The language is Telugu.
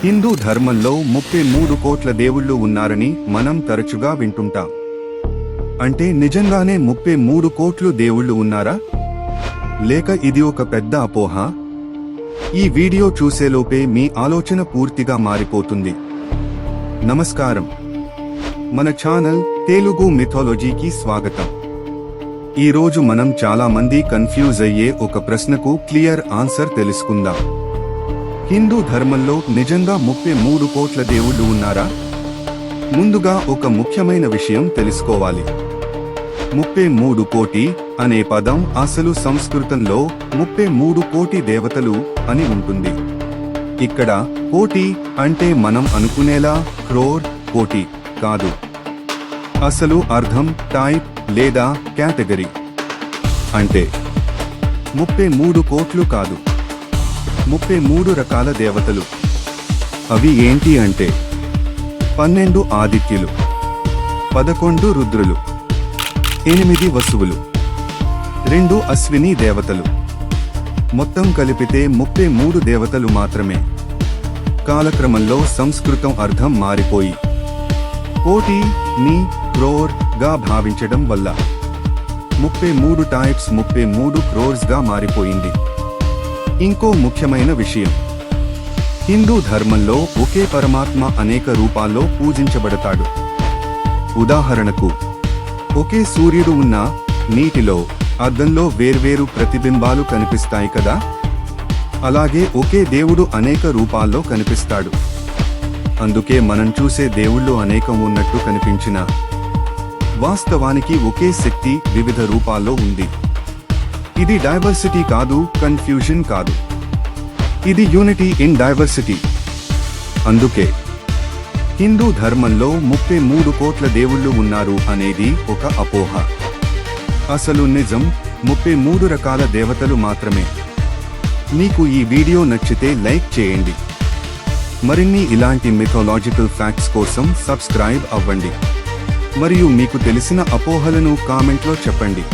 హిందూ ధర్మంలో 33 కోట్ల దేవుళ్ళు ఉన్నారని మనం తరచుగా వింటుంటాం. అంటే నిజంగానే 33 కోట్లు దేవుళ్ళు ఉన్నారా, లేక ఇది ఒక పెద్ద అపోహ? ఈ వీడియో చూసేలోపే మీ ఆలోచన పూర్తిగా మారిపోతుంది. నమస్కారం, మన ఛానల్ తెలుగు మిథాలజీకి స్వాగతం. ఈరోజు మనం చాలా మంది కన్ఫ్యూజ్ అయ్యే ఒక ప్రశ్నకు క్లియర్ ఆన్సర్ తెలుసుకుందాం. హిందూ ధర్మంలో నిజంగా 33 కోట్ల దేవుళ్ళు ఉన్నారా? ముందుగా ఒక ముఖ్యమైన విషయం తెలుసుకోవాలి. 33 కోటి అనే పదం అసలు సంస్కృతంలో 33 కోటి దేవతలు అని ఉంటుంది. ఇక్కడ కోటి అంటే మనం అనుకునేలా క్రోర్, కోటి కాదు. అసలు అర్థం టైప్ లేదా కేటగిరీ. అంటే 33 కోట్లు కాదు, 33 రకాల దేవతలు. అవి ఏంటి అంటే 12 ఆదిత్యులు, 11 రుద్రులు, 8 వసువులు, 2 అశ్విని దేవతలు. మొత్తం కలిపితే 33 దేవతలు మాత్రమే. కాలక్రమంలో సంస్కృతం అర్థం మారిపోయి కోటి ని క్రోర్ గా భావించడం వల్ల 33 టైప్స్ 33 క్రోర్స్ గా మారిపోయింది. ఇంకో ముఖ్యమైన విషయం, హిందూ ధర్మంలో ఒకే పరమాత్మ అనేక రూపాల్లో పూజించబడతాడు. ఉదాహరణకు, ఒకే సూర్యుడు ఉన్న నీటిలో అద్దంలో వేర్వేరు ప్రతిబింబాలు కనిపిస్తాయి కదా, అలాగే ఒకే దేవుడు అనేక రూపాల్లో కనిపిస్తాడు. అందుకే మనం చూసే దేవుళ్ళు అనేకం ఉన్నట్టు కనిపించినా వాస్తవానికి ఒకే శక్తి వివిధ రూపాల్లో ఉంది. ఇది డైవర్సిటీ కాదు, కన్ఫ్యూజన్ కాదు. ఇది యూనిటీ ఇన్ డైవర్సిటీ. అందుకే హిందూ ధర్మంలో 33 కోట్ల దేవుళ్ళు ఉన్నారు అనేది ఒక అపోహ. అసలు నిజం 33 రకాల దేవతలు మాత్రమే. మీకు ఈ వీడియో నచ్చితే లైక్ చేయండి. మరిన్ని ఇలాంటి మిథాలజికల్ ఫ్యాక్ట్స్ కోసం సబ్స్క్రైబ్ అవ్వండి. మరియు మీకు తెలిసిన అపోహలను కామెంట్లో చెప్పండి.